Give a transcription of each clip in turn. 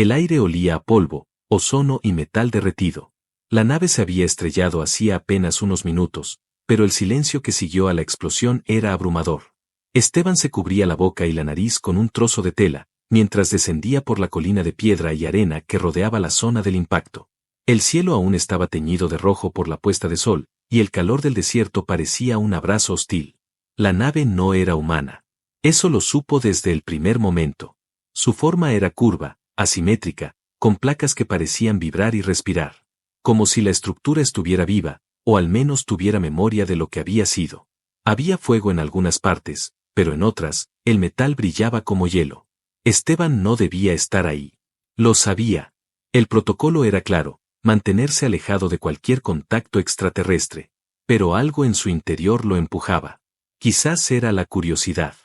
El aire olía a polvo, ozono y metal derretido. La nave se había estrellado hacía apenas unos minutos, pero el silencio que siguió a la explosión era abrumador. Esteban se cubría la boca y la nariz con un trozo de tela, mientras descendía por la colina de piedra y arena que rodeaba la zona del impacto. El cielo aún estaba teñido de rojo por la puesta de sol, y el calor del desierto parecía un abrazo hostil. La nave no era humana. Eso lo supo desde el primer momento. Su forma era curva, asimétrica, con placas que parecían vibrar y respirar. Como si la estructura estuviera viva, o al menos tuviera memoria de lo que había sido. Había fuego en algunas partes, pero en otras, el metal brillaba como hielo. Esteban no debía estar ahí. Lo sabía. El protocolo era claro, mantenerse alejado de cualquier contacto extraterrestre. Pero algo en su interior lo empujaba. Quizás era la curiosidad.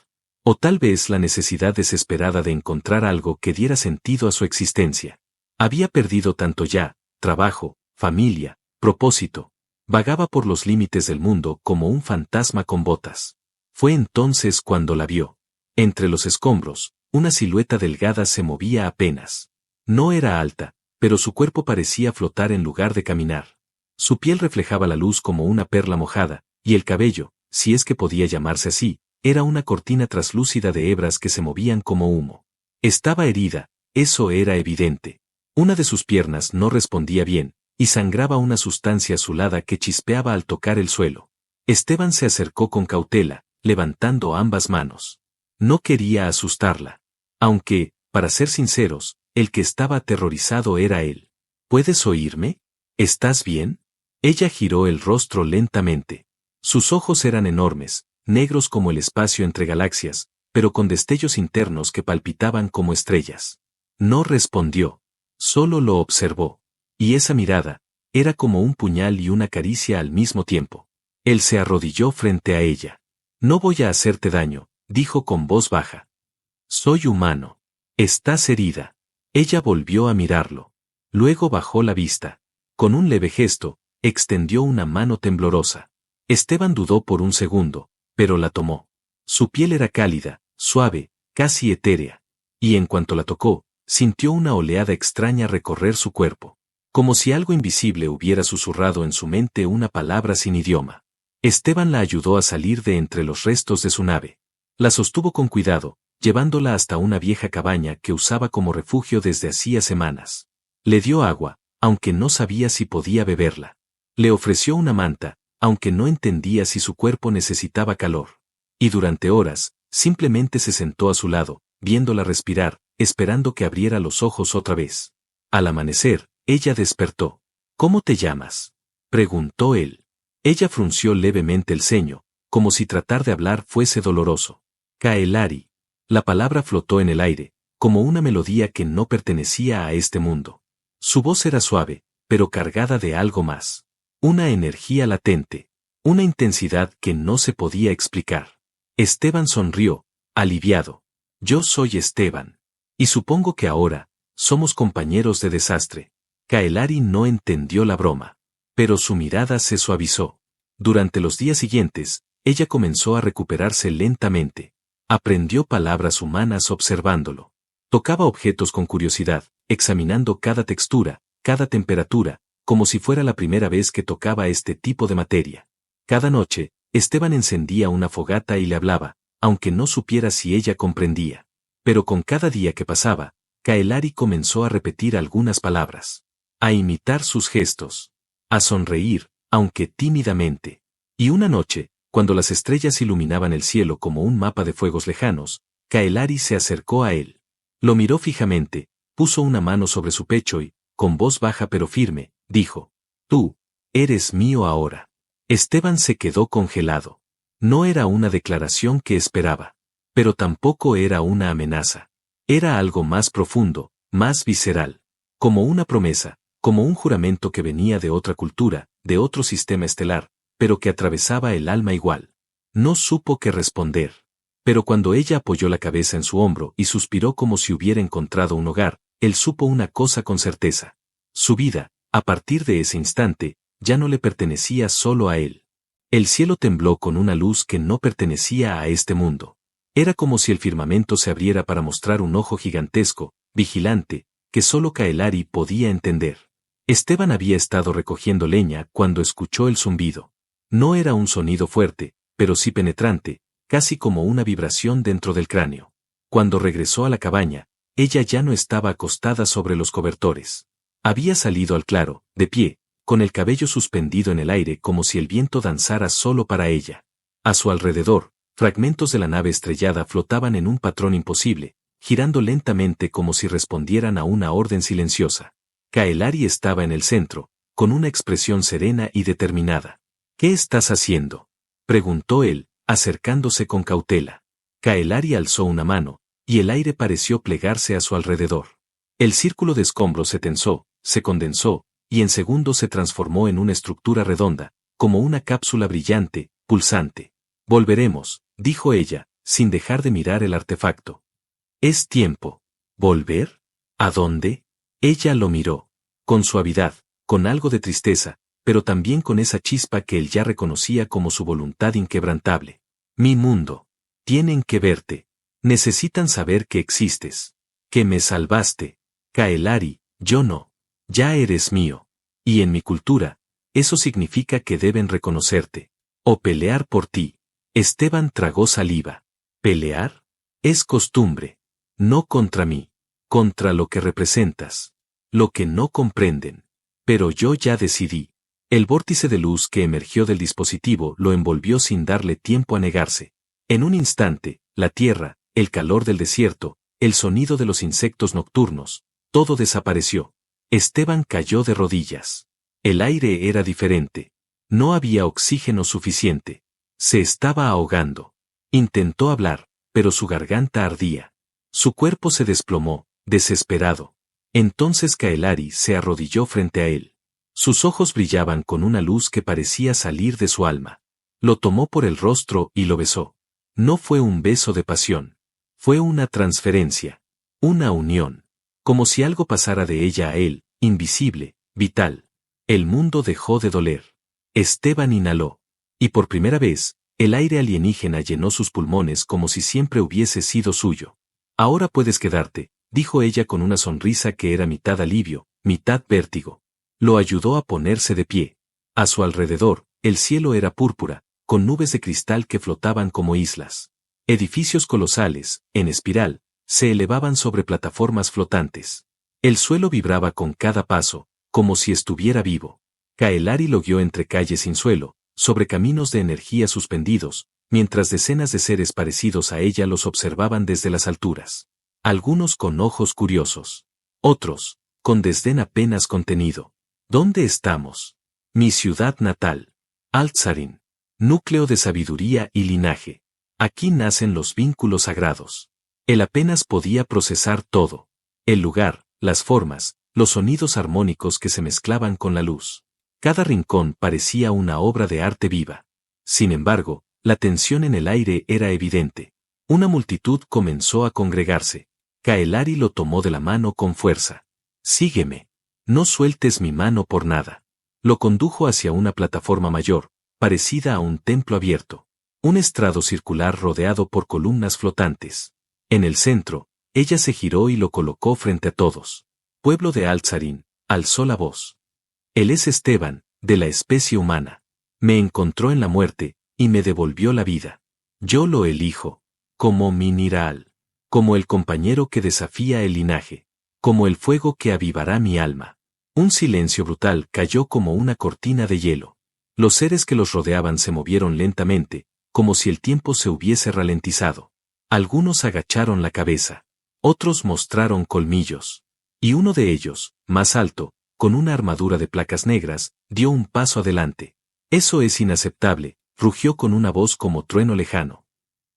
O tal vez la necesidad desesperada de encontrar algo que diera sentido a su existencia. Había perdido tanto ya, trabajo, familia, propósito. Vagaba por los límites del mundo como un fantasma con botas. Fue entonces cuando la vio. Entre los escombros, una silueta delgada se movía apenas. No era alta, pero su cuerpo parecía flotar en lugar de caminar. Su piel reflejaba la luz como una perla mojada, y el cabello, si es que podía llamarse así, era una cortina traslúcida de hebras que se movían como humo. Estaba herida, eso era evidente. Una de sus piernas no respondía bien, y sangraba una sustancia azulada que chispeaba al tocar el suelo. Esteban se acercó con cautela, levantando ambas manos. No quería asustarla. Aunque, para ser sinceros, el que estaba aterrorizado era él. ¿Puedes oírme? ¿Estás bien? Ella giró el rostro lentamente. Sus ojos eran enormes, negros como el espacio entre galaxias, pero con destellos internos que palpitaban como estrellas. No respondió. Solo lo observó. Y esa mirada, era como un puñal y una caricia al mismo tiempo. Él se arrodilló frente a ella. No voy a hacerte daño, dijo con voz baja. Soy humano. Estás herida. Ella volvió a mirarlo. Luego bajó la vista. Con un leve gesto, extendió una mano temblorosa. Esteban dudó por un segundo, pero la tomó. Su piel era cálida, suave, casi etérea. Y en cuanto la tocó, sintió una oleada extraña recorrer su cuerpo. Como si algo invisible hubiera susurrado en su mente una palabra sin idioma. Esteban la ayudó a salir de entre los restos de su nave. La sostuvo con cuidado, llevándola hasta una vieja cabaña que usaba como refugio desde hacía semanas. Le dio agua, aunque no sabía si podía beberla. Le ofreció una manta, aunque no entendía si su cuerpo necesitaba calor. Y durante horas, simplemente se sentó a su lado, viéndola respirar, esperando que abriera los ojos otra vez. Al amanecer, ella despertó. ¿Cómo te llamas?, preguntó él. Ella frunció levemente el ceño, como si tratar de hablar fuese doloroso. Kaelari. La palabra flotó en el aire, como una melodía que no pertenecía a este mundo. Su voz era suave, pero cargada de algo más. Una energía latente. Una intensidad que no se podía explicar. Esteban sonrió, aliviado. Yo soy Esteban. Y supongo que ahora, somos compañeros de desastre. Kaelari no entendió la broma. Pero su mirada se suavizó. Durante los días siguientes, ella comenzó a recuperarse lentamente. Aprendió palabras humanas observándolo. Tocaba objetos con curiosidad, examinando cada textura, cada temperatura, como si fuera la primera vez que tocaba este tipo de materia. Cada noche, Esteban encendía una fogata y le hablaba, aunque no supiera si ella comprendía. Pero con cada día que pasaba, Kaelari comenzó a repetir algunas palabras. A imitar sus gestos. A sonreír, aunque tímidamente. Y una noche, cuando las estrellas iluminaban el cielo como un mapa de fuegos lejanos, Kaelari se acercó a él. Lo miró fijamente, puso una mano sobre su pecho y, con voz baja pero firme, dijo: Tú, eres mío ahora. Esteban se quedó congelado. No era una declaración que esperaba. Pero tampoco era una amenaza. Era algo más profundo, más visceral. Como una promesa, como un juramento que venía de otra cultura, de otro sistema estelar, pero que atravesaba el alma igual. No supo qué responder. Pero cuando ella apoyó la cabeza en su hombro y suspiró como si hubiera encontrado un hogar, él supo una cosa con certeza. Su vida, a partir de ese instante, ya no le pertenecía solo a él. El cielo tembló con una luz que no pertenecía a este mundo. Era como si el firmamento se abriera para mostrar un ojo gigantesco, vigilante, que solo Kaelari podía entender. Esteban había estado recogiendo leña cuando escuchó el zumbido. No era un sonido fuerte, pero sí penetrante, casi como una vibración dentro del cráneo. Cuando regresó a la cabaña, ella ya no estaba acostada sobre los cobertores. Había salido al claro, de pie, con el cabello suspendido en el aire como si el viento danzara solo para ella. A su alrededor, fragmentos de la nave estrellada flotaban en un patrón imposible, girando lentamente como si respondieran a una orden silenciosa. Kaelari estaba en el centro, con una expresión serena y determinada. ¿Qué estás haciendo?, preguntó él, acercándose con cautela. Kaelari alzó una mano, y el aire pareció plegarse a su alrededor. El círculo de escombros se tensó, se condensó, y en segundos se transformó en una estructura redonda, como una cápsula brillante, pulsante. Volveremos, dijo ella, sin dejar de mirar el artefacto. Es tiempo. ¿Volver? ¿A dónde? Ella lo miró. Con suavidad, con algo de tristeza, pero también con esa chispa que él ya reconocía como su voluntad inquebrantable. Mi mundo. Tienen que verte. Necesitan saber que existes. Que me salvaste. Kaelari, yo no. Ya eres mío. Y en mi cultura, eso significa que deben reconocerte. O pelear por ti. Esteban tragó saliva. ¿Pelear? Es costumbre. No contra mí. Contra lo que representas. Lo que no comprenden. Pero yo ya decidí. El vórtice de luz que emergió del dispositivo lo envolvió sin darle tiempo a negarse. En un instante, la tierra, el calor del desierto, el sonido de los insectos nocturnos, todo desapareció. Esteban cayó de rodillas. El aire era diferente. No había oxígeno suficiente. Se estaba ahogando. Intentó hablar, pero su garganta ardía. Su cuerpo se desplomó, desesperado. Entonces Kaelari se arrodilló frente a él. Sus ojos brillaban con una luz que parecía salir de su alma. Lo tomó por el rostro y lo besó. No fue un beso de pasión. Fue una transferencia. Una unión. Como si algo pasara de ella a él, invisible, vital. El mundo dejó de doler. Esteban inhaló. Y por primera vez, el aire alienígena llenó sus pulmones como si siempre hubiese sido suyo. Ahora puedes quedarte, dijo ella con una sonrisa que era mitad alivio, mitad vértigo. Lo ayudó a ponerse de pie. A su alrededor, el cielo era púrpura, con nubes de cristal que flotaban como islas. Edificios colosales, en espiral, se elevaban sobre plataformas flotantes. El suelo vibraba con cada paso, como si estuviera vivo. Kaelari lo guió entre calles sin suelo, sobre caminos de energía suspendidos, mientras decenas de seres parecidos a ella los observaban desde las alturas. Algunos con ojos curiosos. Otros, con desdén apenas contenido. ¿Dónde estamos? Mi ciudad natal. Altzarin. Núcleo de sabiduría y linaje. Aquí nacen los vínculos sagrados. Él apenas podía procesar todo. El lugar, las formas, los sonidos armónicos que se mezclaban con la luz. Cada rincón parecía una obra de arte viva. Sin embargo, la tensión en el aire era evidente. Una multitud comenzó a congregarse. Kaelari lo tomó de la mano con fuerza. Sígueme. No sueltes mi mano por nada. Lo condujo hacia una plataforma mayor, parecida a un templo abierto. Un estrado circular rodeado por columnas flotantes. En el centro, ella se giró y lo colocó frente a todos. Pueblo de Altzarin, alzó la voz. Él es Esteban, de la especie humana. Me encontró en la muerte, y me devolvió la vida. Yo lo elijo. Como mi Niraal. Como el compañero que desafía el linaje. Como el fuego que avivará mi alma. Un silencio brutal cayó como una cortina de hielo. Los seres que los rodeaban se movieron lentamente, como si el tiempo se hubiese ralentizado. Algunos agacharon la cabeza. Otros mostraron colmillos. Y uno de ellos, más alto, con una armadura de placas negras, dio un paso adelante. Eso es inaceptable, rugió con una voz como trueno lejano.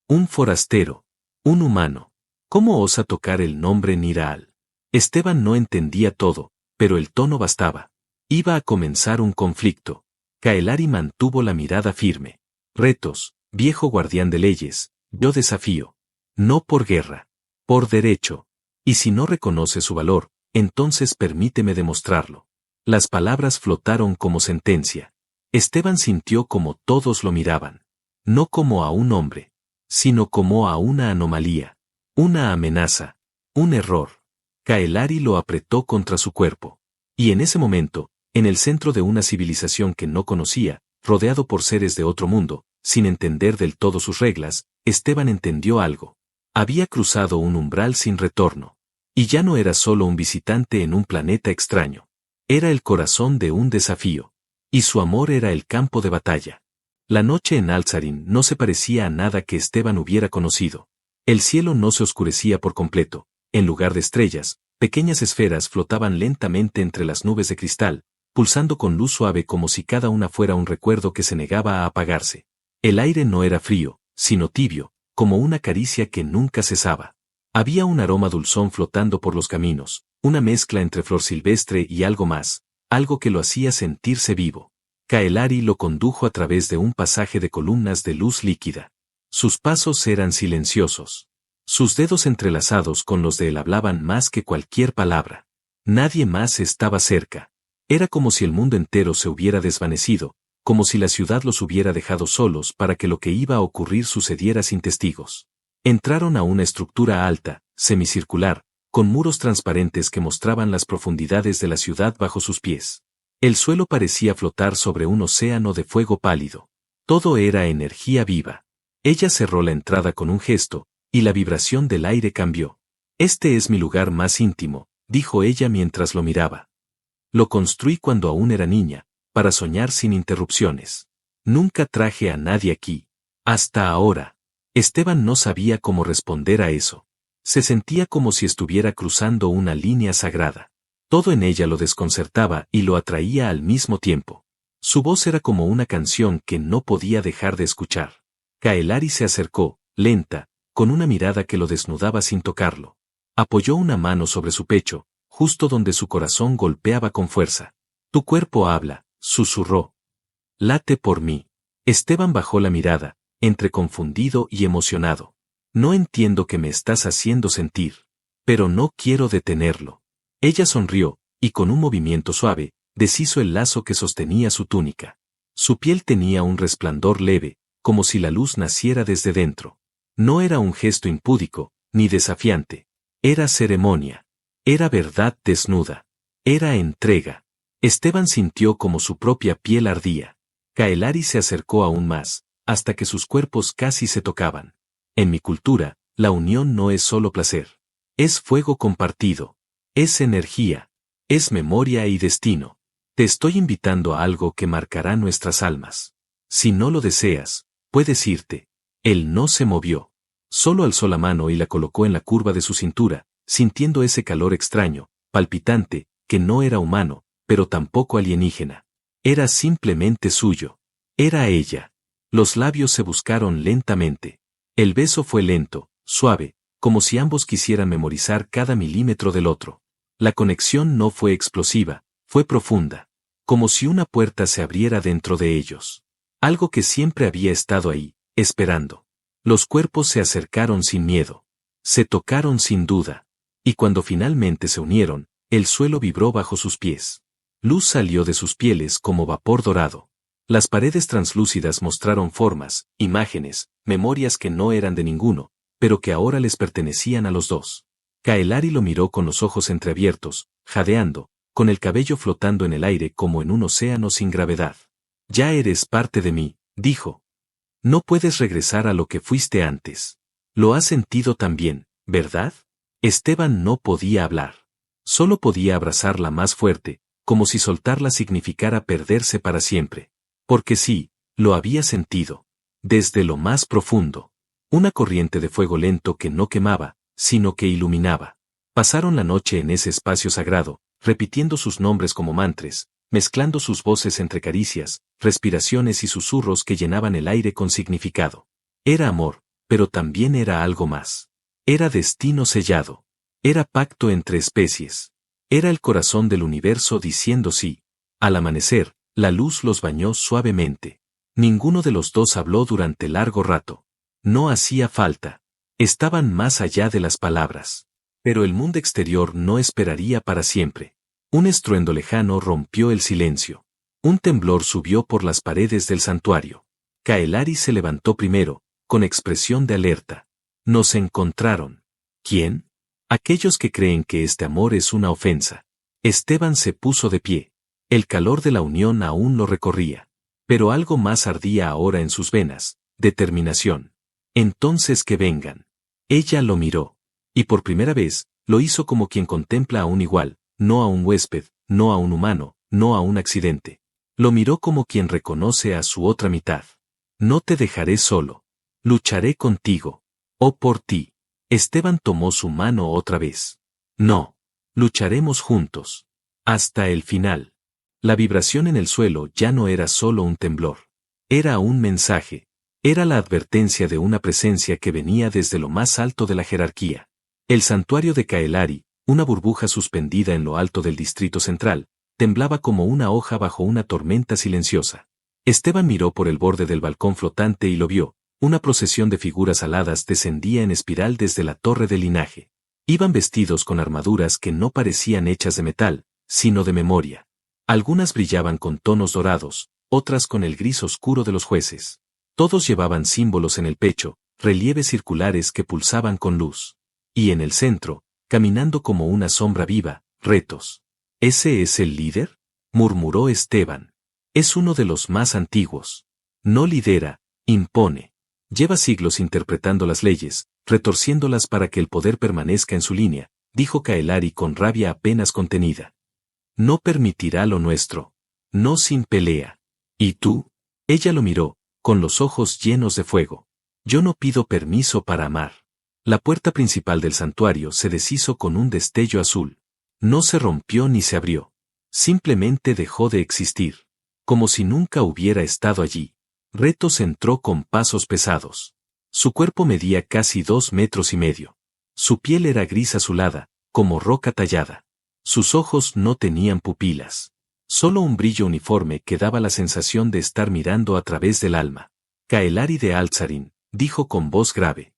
Un forastero. Un humano. ¿Cómo osa tocar el nombre Niraal? Esteban no entendía todo, pero el tono bastaba. Iba a comenzar un conflicto. Kaelari mantuvo la mirada firme. Retos, viejo guardián de leyes, yo desafío. No por guerra. Por derecho. Y si no reconoce su valor, entonces permíteme demostrarlo. Las palabras flotaron como sentencia. Esteban sintió como todos lo miraban. No como a un hombre, sino como a una anomalía. Una amenaza. Un error. Kaelari lo apretó contra su cuerpo. Y en ese momento, en el centro de una civilización que no conocía, rodeado por seres de otro mundo, sin entender del todo sus reglas, Esteban entendió algo. Había cruzado un umbral sin retorno. Y ya no era solo un visitante en un planeta extraño. Era el corazón de un desafío. Y su amor era el campo de batalla. La noche en Alzarin no se parecía a nada que Esteban hubiera conocido. El cielo no se oscurecía por completo. En lugar de estrellas, pequeñas esferas flotaban lentamente entre las nubes de cristal, pulsando con luz suave como si cada una fuera un recuerdo que se negaba a apagarse. El aire no era frío, sino tibio, como una caricia que nunca cesaba. Había un aroma dulzón flotando por los caminos, una mezcla entre flor silvestre y algo más, algo que lo hacía sentirse vivo. Kaelari lo condujo a través de un pasaje de columnas de luz líquida. Sus pasos eran silenciosos. Sus dedos entrelazados con los de él hablaban más que cualquier palabra. Nadie más estaba cerca. Era como si el mundo entero se hubiera desvanecido, como si la ciudad los hubiera dejado solos para que lo que iba a ocurrir sucediera sin testigos. Entraron a una estructura alta, semicircular, con muros transparentes que mostraban las profundidades de la ciudad bajo sus pies. El suelo parecía flotar sobre un océano de fuego pálido. Todo era energía viva. Ella cerró la entrada con un gesto, y la vibración del aire cambió. Este es mi lugar más íntimo, dijo ella mientras lo miraba. Lo construí cuando aún era niña, para soñar sin interrupciones. Nunca traje a nadie aquí. Hasta ahora. Esteban no sabía cómo responder a eso. Se sentía como si estuviera cruzando una línea sagrada. Todo en ella lo desconcertaba y lo atraía al mismo tiempo. Su voz era como una canción que no podía dejar de escuchar. Kaelari se acercó, lenta, con una mirada que lo desnudaba sin tocarlo. Apoyó una mano sobre su pecho, justo donde su corazón golpeaba con fuerza. Tu cuerpo habla, susurró. Late por mí. Esteban bajó la mirada, entre confundido y emocionado. No entiendo qué me estás haciendo sentir, pero no quiero detenerlo. Ella sonrió, y con un movimiento suave, deshizo el lazo que sostenía su túnica. Su piel tenía un resplandor leve, como si la luz naciera desde dentro. No era un gesto impúdico, ni desafiante. Era ceremonia. Era verdad desnuda. Era entrega. Esteban sintió como su propia piel ardía. Kaelari se acercó aún más, hasta que sus cuerpos casi se tocaban. En mi cultura, la unión no es solo placer. Es fuego compartido. Es energía. Es memoria y destino. Te estoy invitando a algo que marcará nuestras almas. Si no lo deseas, puedes irte. Él no se movió. Solo alzó la mano y la colocó en la curva de su cintura, sintiendo ese calor extraño, palpitante, que no era humano, pero tampoco alienígena. Era simplemente suyo. Era ella. Los labios se buscaron lentamente. El beso fue lento, suave, como si ambos quisieran memorizar cada milímetro del otro. La conexión no fue explosiva, fue profunda. Como si una puerta se abriera dentro de ellos. Algo que siempre había estado ahí, esperando. Los cuerpos se acercaron sin miedo. Se tocaron sin duda. Y cuando finalmente se unieron, el suelo vibró bajo sus pies. Luz salió de sus pieles como vapor dorado. Las paredes translúcidas mostraron formas, imágenes, memorias que no eran de ninguno, pero que ahora les pertenecían a los dos. Kaelari lo miró con los ojos entreabiertos, jadeando, con el cabello flotando en el aire como en un océano sin gravedad. Ya eres parte de mí, dijo. No puedes regresar a lo que fuiste antes. Lo has sentido también, ¿verdad? Esteban no podía hablar. Solo podía abrazarla más fuerte, como si soltarla significara perderse para siempre. Porque sí, lo había sentido. Desde lo más profundo. Una corriente de fuego lento que no quemaba, sino que iluminaba. Pasaron la noche en ese espacio sagrado, repitiendo sus nombres como mantras, mezclando sus voces entre caricias, respiraciones y susurros que llenaban el aire con significado. Era amor, pero también era algo más. Era destino sellado. Era pacto entre especies. Era el corazón del universo diciendo sí. Al amanecer, la luz los bañó suavemente. Ninguno de los dos habló durante largo rato. No hacía falta. Estaban más allá de las palabras. Pero el mundo exterior no esperaría para siempre. Un estruendo lejano rompió el silencio. Un temblor subió por las paredes del santuario. Kaelari se levantó primero, con expresión de alerta. Nos encontraron. ¿Quién? Aquellos que creen que este amor es una ofensa. Esteban se puso de pie. El calor de la unión aún lo recorría. Pero algo más ardía ahora en sus venas, determinación. Entonces que vengan. Ella lo miró. Y por primera vez, lo hizo como quien contempla a un igual, no a un huésped, no a un humano, no a un accidente. Lo miró como quien reconoce a su otra mitad. No te dejaré solo. Lucharé contigo. O por ti. Esteban tomó su mano otra vez. No. Lucharemos juntos. Hasta el final. La vibración en el suelo ya no era solo un temblor. Era un mensaje. Era la advertencia de una presencia que venía desde lo más alto de la jerarquía. El santuario de Kaelari, una burbuja suspendida en lo alto del distrito central, temblaba como una hoja bajo una tormenta silenciosa. Esteban miró por el borde del balcón flotante y lo vio. Una procesión de figuras aladas descendía en espiral desde la torre del linaje. Iban vestidos con armaduras que no parecían hechas de metal, sino de memoria. Algunas brillaban con tonos dorados, otras con el gris oscuro de los jueces. Todos llevaban símbolos en el pecho, relieves circulares que pulsaban con luz. Y en el centro, caminando como una sombra viva, retos. ¿Ese es el líder?, murmuró Esteban. Es uno de los más antiguos. No lidera, impone. Lleva siglos interpretando las leyes, retorciéndolas para que el poder permanezca en su línea, dijo Kaelari con rabia apenas contenida. No permitirá lo nuestro. No sin pelea. ¿Y tú? Ella lo miró, con los ojos llenos de fuego. Yo no pido permiso para amar. La puerta principal del santuario se deshizo con un destello azul. No se rompió ni se abrió. Simplemente dejó de existir. Como si nunca hubiera estado allí. Retos entró con pasos pesados. Su cuerpo medía casi 2,5 metros. Su piel era gris azulada, como roca tallada. Sus ojos no tenían pupilas. Solo un brillo uniforme que daba la sensación de estar mirando a través del alma. Kaelari de Alzarin, dijo con voz grave.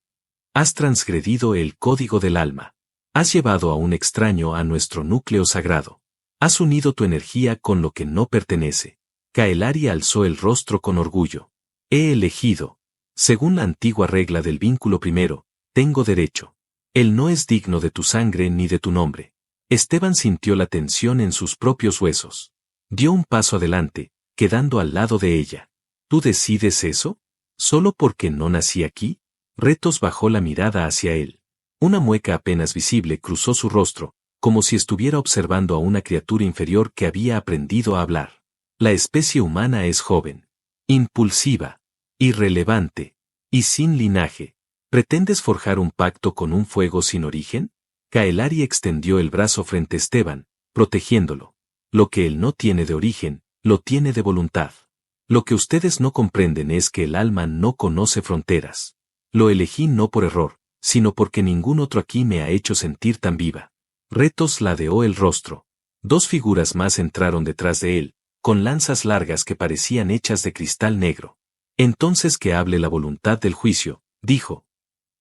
Has transgredido el código del alma. Has llevado a un extraño a nuestro núcleo sagrado. Has unido tu energía con lo que no pertenece. Kaelari alzó el rostro con orgullo. He elegido. Según la antigua regla del vínculo primero, tengo derecho. Él no es digno de tu sangre ni de tu nombre. Esteban sintió la tensión en sus propios huesos. Dio un paso adelante, quedando al lado de ella. ¿Tú decides eso? ¿Solo porque no nací aquí? Retos bajó la mirada hacia él. Una mueca apenas visible cruzó su rostro, como si estuviera observando a una criatura inferior que había aprendido a hablar. La especie humana es joven, impulsiva, irrelevante, y sin linaje. ¿Pretendes forjar un pacto con un fuego sin origen? Kaelari extendió el brazo frente a Esteban, protegiéndolo. Lo que él no tiene de origen, lo tiene de voluntad. Lo que ustedes no comprenden es que el alma no conoce fronteras. Lo elegí no por error, sino porque ningún otro aquí me ha hecho sentir tan viva. Retos ladeó el rostro. 2 figuras más entraron detrás de él, con lanzas largas que parecían hechas de cristal negro. Entonces que hable la voluntad del juicio, dijo.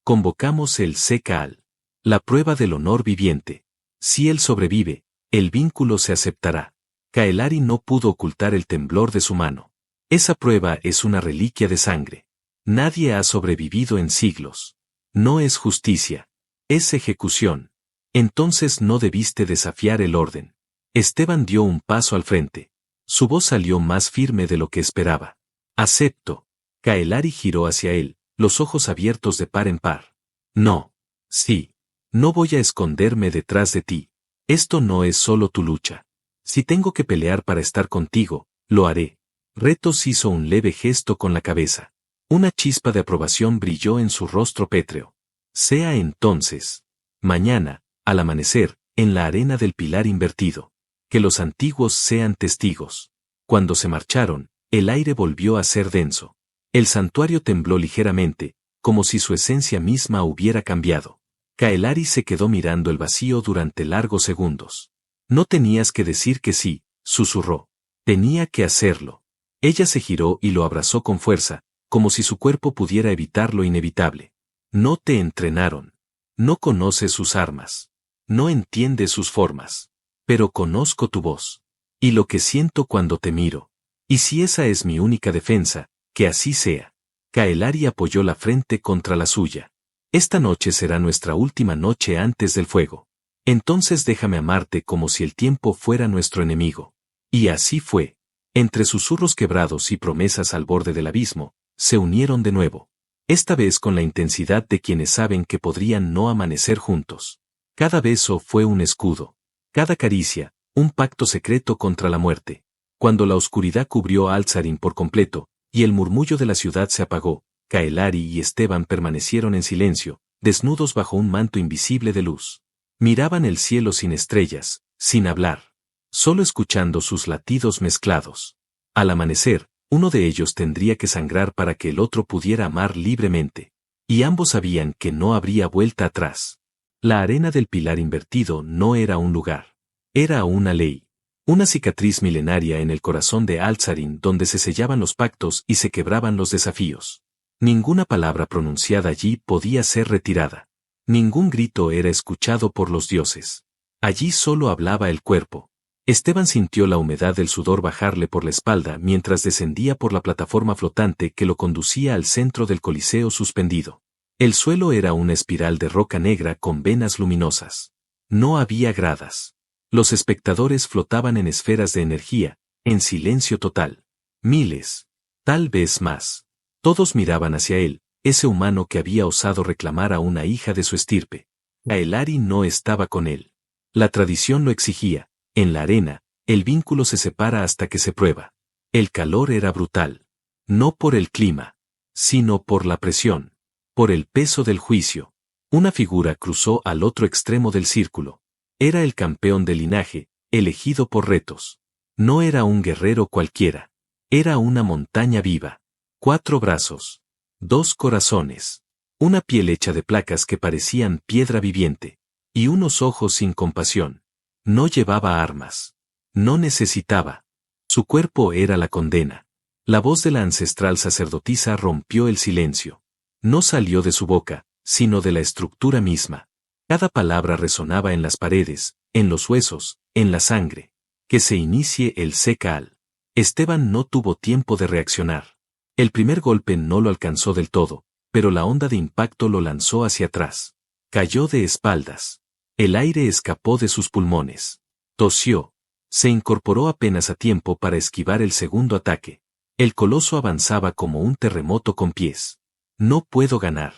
Convocamos el Sekal. La prueba del honor viviente. Si él sobrevive, el vínculo se aceptará. Kaelari no pudo ocultar el temblor de su mano. Esa prueba es una reliquia de sangre. Nadie ha sobrevivido en siglos. No es justicia. Es ejecución. Entonces no debiste desafiar el orden. Esteban dio un paso al frente. Su voz salió más firme de lo que esperaba. Acepto. Kaelari giró hacia él, los ojos abiertos de par en par. No. Sí. No voy a esconderme detrás de ti. Esto no es solo tu lucha. Si tengo que pelear para estar contigo, lo haré. Retos hizo un leve gesto con la cabeza. Una chispa de aprobación brilló en su rostro pétreo. Sea entonces. Mañana, al amanecer, en la arena del pilar invertido. Que los antiguos sean testigos. Cuando se marcharon, el aire volvió a ser denso. El santuario tembló ligeramente, como si su esencia misma hubiera cambiado. Kaelari se quedó mirando el vacío durante largos segundos. No tenías que decir que sí, susurró. Tenía que hacerlo. Ella se giró y lo abrazó con fuerza, como si su cuerpo pudiera evitar lo inevitable. No te entrenaron. No conoces sus armas. No entiendes sus formas. Pero conozco tu voz. Y lo que siento cuando te miro. Y si esa es mi única defensa, que así sea. Kaelari apoyó la frente contra la suya. Esta noche será nuestra última noche antes del fuego. Entonces déjame amarte como si el tiempo fuera nuestro enemigo. Y así fue. Entre susurros quebrados y promesas al borde del abismo, se unieron de nuevo. Esta vez con la intensidad de quienes saben que podrían no amanecer juntos. Cada beso fue un escudo. Cada caricia, un pacto secreto contra la muerte. Cuando la oscuridad cubrió a Alzarin por completo, y el murmullo de la ciudad se apagó, Kaelari y Esteban permanecieron en silencio, desnudos bajo un manto invisible de luz. Miraban el cielo sin estrellas, sin hablar, solo escuchando sus latidos mezclados. Al amanecer, uno de ellos tendría que sangrar para que el otro pudiera amar libremente. Y ambos sabían que no habría vuelta atrás. La arena del pilar invertido no era un lugar. Era una ley. Una cicatriz milenaria en el corazón de Alzarin donde se sellaban los pactos y se quebraban los desafíos. Ninguna palabra pronunciada allí podía ser retirada. Ningún grito era escuchado por los dioses. Allí solo hablaba el cuerpo. Esteban sintió la humedad del sudor bajarle por la espalda mientras descendía por la plataforma flotante que lo conducía al centro del coliseo suspendido. El suelo era una espiral de roca negra con venas luminosas. No había gradas. Los espectadores flotaban en esferas de energía, en silencio total. Miles, tal vez más. Todos miraban hacia él, ese humano que había osado reclamar a una hija de su estirpe. Kaelari no estaba con él. La tradición lo exigía. En la arena, el vínculo se separa hasta que se prueba. El calor era brutal. No por el clima, sino por la presión. Por el peso del juicio. Una figura cruzó al otro extremo del círculo. Era el campeón del linaje, elegido por retos. No era un guerrero cualquiera. Era una montaña viva. 4 brazos. 2 corazones. Una piel hecha de placas que parecían piedra viviente. Y unos ojos sin compasión. No llevaba armas. No necesitaba. Su cuerpo era la condena. La voz de la ancestral sacerdotisa rompió el silencio. No salió de su boca, sino de la estructura misma. Cada palabra resonaba en las paredes, en los huesos, en la sangre. Que se inicie el Secaal. Esteban no tuvo tiempo de reaccionar. El primer golpe no lo alcanzó del todo, pero la onda de impacto lo lanzó hacia atrás. Cayó de espaldas. El aire escapó de sus pulmones. Tosió. Se incorporó apenas a tiempo para esquivar el segundo ataque. El coloso avanzaba como un terremoto con pies. No puedo ganar.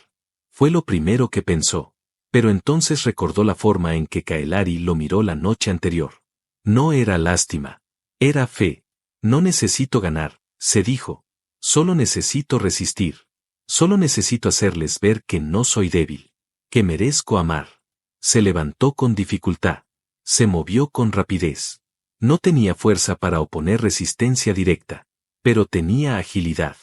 Fue lo primero que pensó. Pero entonces recordó la forma en que Kaelari lo miró la noche anterior. No era lástima. Era fe. No necesito ganar, se dijo. Solo necesito resistir. Solo necesito hacerles ver que no soy débil. Que merezco amar. Se levantó con dificultad. Se movió con rapidez. No tenía fuerza para oponer resistencia directa. Pero tenía agilidad.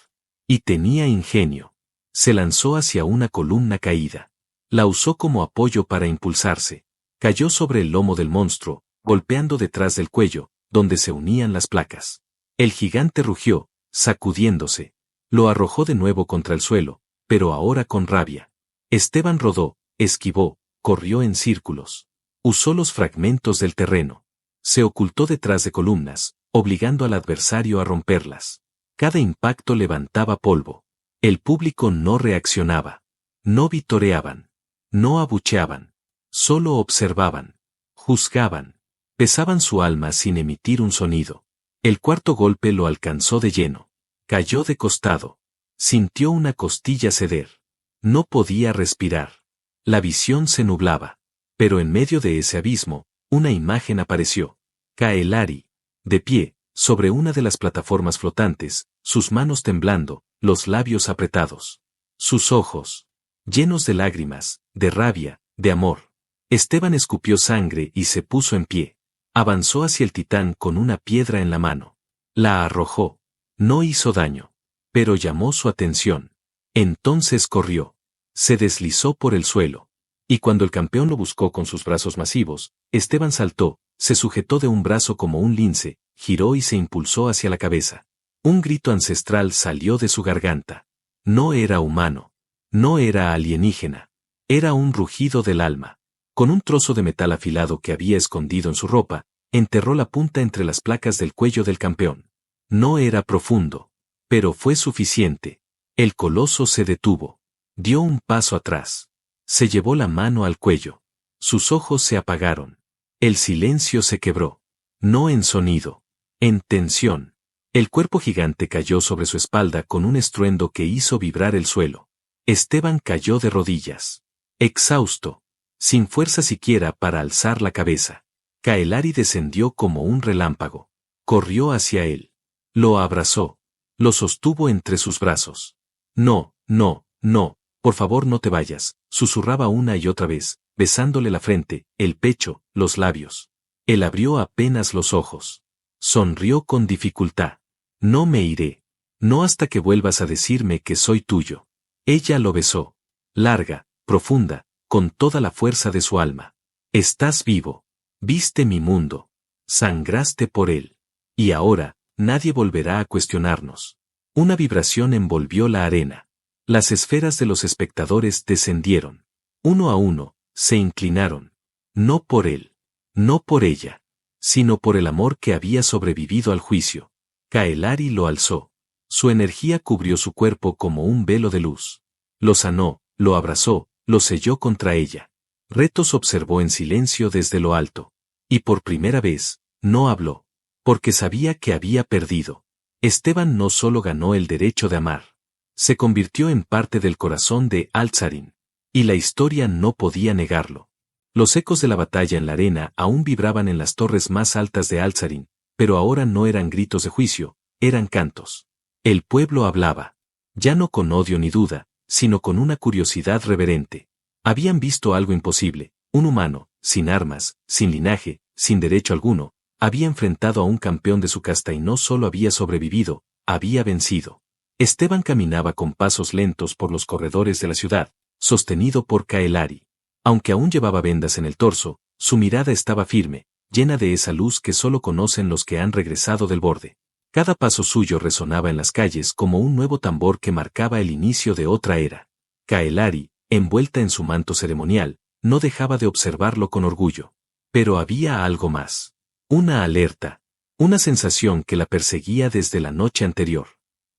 Y tenía ingenio. Se lanzó hacia una columna caída. La usó como apoyo para impulsarse. Cayó sobre el lomo del monstruo, golpeando detrás del cuello, donde se unían las placas. El gigante rugió, sacudiéndose. Lo arrojó de nuevo contra el suelo, pero ahora con rabia. Esteban rodó, esquivó, corrió en círculos. Usó los fragmentos del terreno. Se ocultó detrás de columnas, obligando al adversario a romperlas. Cada impacto levantaba polvo. El público no reaccionaba. No vitoreaban. No abucheaban. Solo observaban. Juzgaban. Pesaban su alma sin emitir un sonido. El cuarto golpe lo alcanzó de lleno. Cayó de costado. Sintió una costilla ceder. No podía respirar. La visión se nublaba. Pero en medio de ese abismo, una imagen apareció. Kaelari, de pie, sobre una de las plataformas flotantes, sus manos temblando, los labios apretados. Sus ojos, llenos de lágrimas, de rabia, de amor. Esteban escupió sangre y se puso en pie. Avanzó hacia el titán con una piedra en la mano. La arrojó. No hizo daño. Pero llamó su atención. Entonces corrió. Se deslizó por el suelo. Y cuando el campeón lo buscó con sus brazos masivos, Esteban saltó, se sujetó de un brazo como un lince, giró y se impulsó hacia la cabeza. Un grito ancestral salió de su garganta. No era humano. No era alienígena. Era un rugido del alma. Con un trozo de metal afilado que había escondido en su ropa, enterró la punta entre las placas del cuello del campeón. No era profundo. Pero fue suficiente. El coloso se detuvo. Dio un paso atrás. Se llevó la mano al cuello. Sus ojos se apagaron. El silencio se quebró. No en sonido. En tensión. El cuerpo gigante cayó sobre su espalda con un estruendo que hizo vibrar el suelo. Esteban cayó de rodillas. Exhausto. Sin fuerza siquiera para alzar la cabeza. Kaelari descendió como un relámpago. Corrió hacia él. Lo abrazó. Lo sostuvo entre sus brazos. No, no, no, por favor no te vayas, susurraba una y otra vez, besándole la frente, el pecho, los labios. Él abrió apenas los ojos. Sonrió con dificultad. No me iré. No hasta que vuelvas a decirme que soy tuyo. Ella lo besó. Larga, profunda, con toda la fuerza de su alma. Estás vivo. Viste mi mundo. Sangraste por él. Y ahora, nadie volverá a cuestionarnos. Una vibración envolvió la arena. Las esferas de los espectadores descendieron. Uno a uno, se inclinaron. No por él. No por ella. Sino por el amor que había sobrevivido al juicio. Kaelari lo alzó. Su energía cubrió su cuerpo como un velo de luz. Lo sanó, lo abrazó, lo selló contra ella. Retos observó en silencio desde lo alto. Y por primera vez, no habló. Porque sabía que había perdido. Esteban no solo ganó el derecho de amar. Se convirtió en parte del corazón de Alzarin. Y la historia no podía negarlo. Los ecos de la batalla en la arena aún vibraban en las torres más altas de Alzarin, pero ahora no eran gritos de juicio, eran cantos. El pueblo hablaba. Ya no con odio ni duda, sino con una curiosidad reverente. Habían visto algo imposible, un humano, sin armas, sin linaje, sin derecho alguno, había enfrentado a un campeón de su casta y no solo había sobrevivido, había vencido. Esteban caminaba con pasos lentos por los corredores de la ciudad, sostenido por Kaelari. Aunque aún llevaba vendas en el torso, su mirada estaba firme, llena de esa luz que solo conocen los que han regresado del borde. Cada paso suyo resonaba en las calles como un nuevo tambor que marcaba el inicio de otra era. Kaelari, envuelta en su manto ceremonial, no dejaba de observarlo con orgullo. Pero había algo más. Una alerta. Una sensación que la perseguía desde la noche anterior.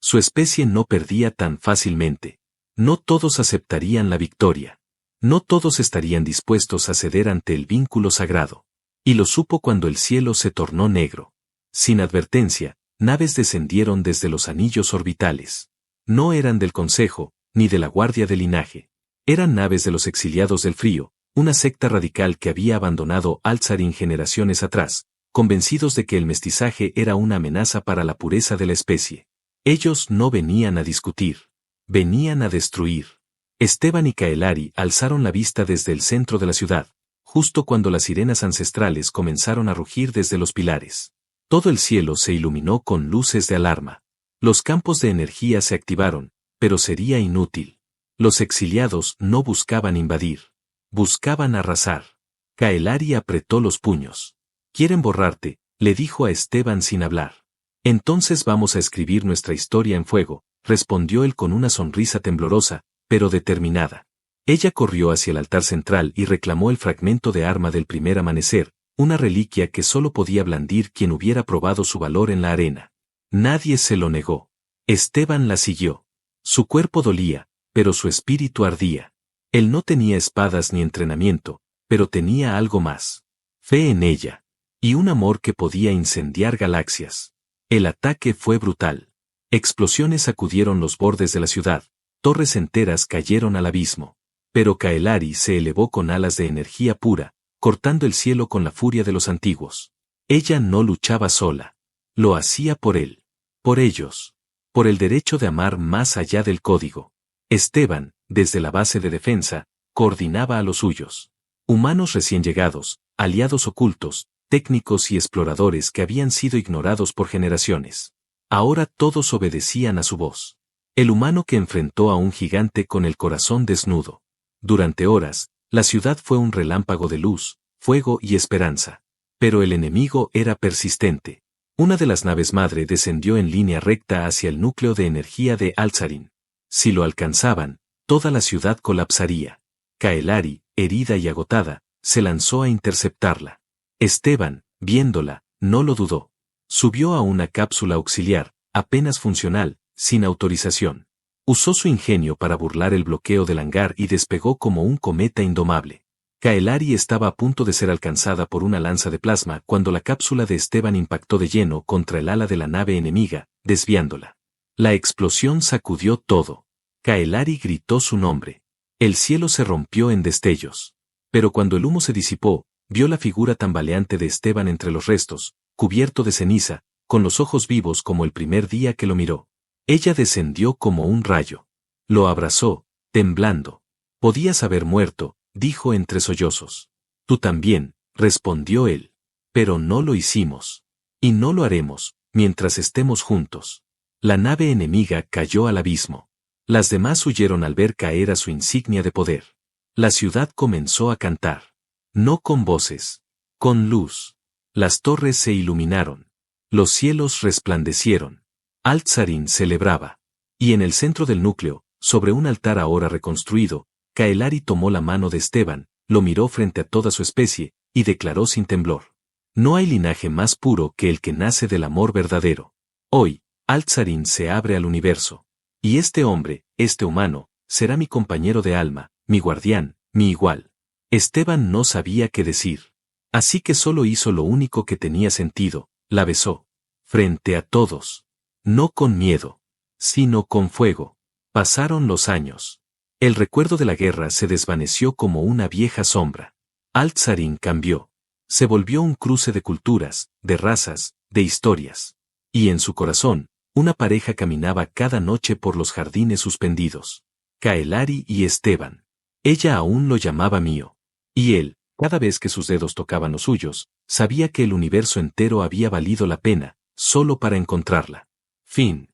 Su especie no perdía tan fácilmente. No todos aceptarían la victoria. No todos estarían dispuestos a ceder ante el vínculo sagrado. Y lo supo cuando el cielo se tornó negro. Sin advertencia, naves descendieron desde los anillos orbitales. No eran del Consejo, ni de la Guardia del Linaje. Eran naves de los exiliados del frío, una secta radical que había abandonado Alzarin generaciones atrás, convencidos de que el mestizaje era una amenaza para la pureza de la especie. Ellos no venían a discutir. Venían a destruir. Esteban y Kaelari alzaron la vista desde el centro de la ciudad, justo cuando las sirenas ancestrales comenzaron a rugir desde los pilares. Todo el cielo se iluminó con luces de alarma. Los campos de energía se activaron, pero sería inútil. Los exiliados no buscaban invadir. Buscaban arrasar. Kaelari apretó los puños. «Quieren borrarte», le dijo a Esteban sin hablar. «Entonces vamos a escribir nuestra historia en fuego», respondió él con una sonrisa temblorosa, pero determinada. Ella corrió hacia el altar central y reclamó el fragmento de arma del primer amanecer, una reliquia que solo podía blandir quien hubiera probado su valor en la arena. Nadie se lo negó. Esteban la siguió. Su cuerpo dolía, pero su espíritu ardía. Él no tenía espadas ni entrenamiento, pero tenía algo más. Fe en ella. Y un amor que podía incendiar galaxias. El ataque fue brutal. Explosiones sacudieron los bordes de la ciudad, torres enteras cayeron al abismo. Pero Kaelari se elevó con alas de energía pura, cortando el cielo con la furia de los antiguos. Ella no luchaba sola. Lo hacía por él. Por ellos. Por el derecho de amar más allá del código. Esteban, desde la base de defensa, coordinaba a los suyos. Humanos recién llegados, aliados ocultos, técnicos y exploradores que habían sido ignorados por generaciones. Ahora todos obedecían a su voz. El humano que enfrentó a un gigante con el corazón desnudo. Durante horas, la ciudad fue un relámpago de luz, fuego y esperanza. Pero el enemigo era persistente. Una de las naves madre descendió en línea recta hacia el núcleo de energía de Alzarin. Si lo alcanzaban, toda la ciudad colapsaría. Kaelari, herida y agotada, se lanzó a interceptarla. Esteban, viéndola, no lo dudó. Subió a una cápsula auxiliar, apenas funcional, sin autorización. Usó su ingenio para burlar el bloqueo del hangar y despegó como un cometa indomable. Kaelari estaba a punto de ser alcanzada por una lanza de plasma cuando la cápsula de Esteban impactó de lleno contra el ala de la nave enemiga, desviándola. La explosión sacudió todo. Kaelari gritó su nombre. El cielo se rompió en destellos. Pero cuando el humo se disipó, vio la figura tambaleante de Esteban entre los restos, cubierto de ceniza, con los ojos vivos como el primer día que lo miró. Ella descendió como un rayo. Lo abrazó, temblando. Podías haber muerto, dijo entre sollozos. Tú también, respondió él. Pero no lo hicimos. Y no lo haremos, mientras estemos juntos. La nave enemiga cayó al abismo. Las demás huyeron al ver caer a su insignia de poder. La ciudad comenzó a cantar. No con voces, con luz. Las torres se iluminaron. Los cielos resplandecieron. Altzarin celebraba. Y en el centro del núcleo, sobre un altar ahora reconstruido, Kaelari tomó la mano de Esteban, lo miró frente a toda su especie, y declaró sin temblor. No hay linaje más puro que el que nace del amor verdadero. Hoy, Altzarin se abre al universo. Y este hombre, este humano, será mi compañero de alma, mi guardián, mi igual. Esteban no sabía qué decir. Así que solo hizo lo único que tenía sentido, la besó. Frente a todos. No con miedo, sino con fuego. Pasaron los años. El recuerdo de la guerra se desvaneció como una vieja sombra. Altzarin cambió. Se volvió un cruce de culturas, de razas, de historias. Y en su corazón, una pareja caminaba cada noche por los jardines suspendidos. Kaelari y Esteban. Ella aún lo llamaba mío. Y él, cada vez que sus dedos tocaban los suyos, sabía que el universo entero había valido la pena, solo para encontrarla. Fin.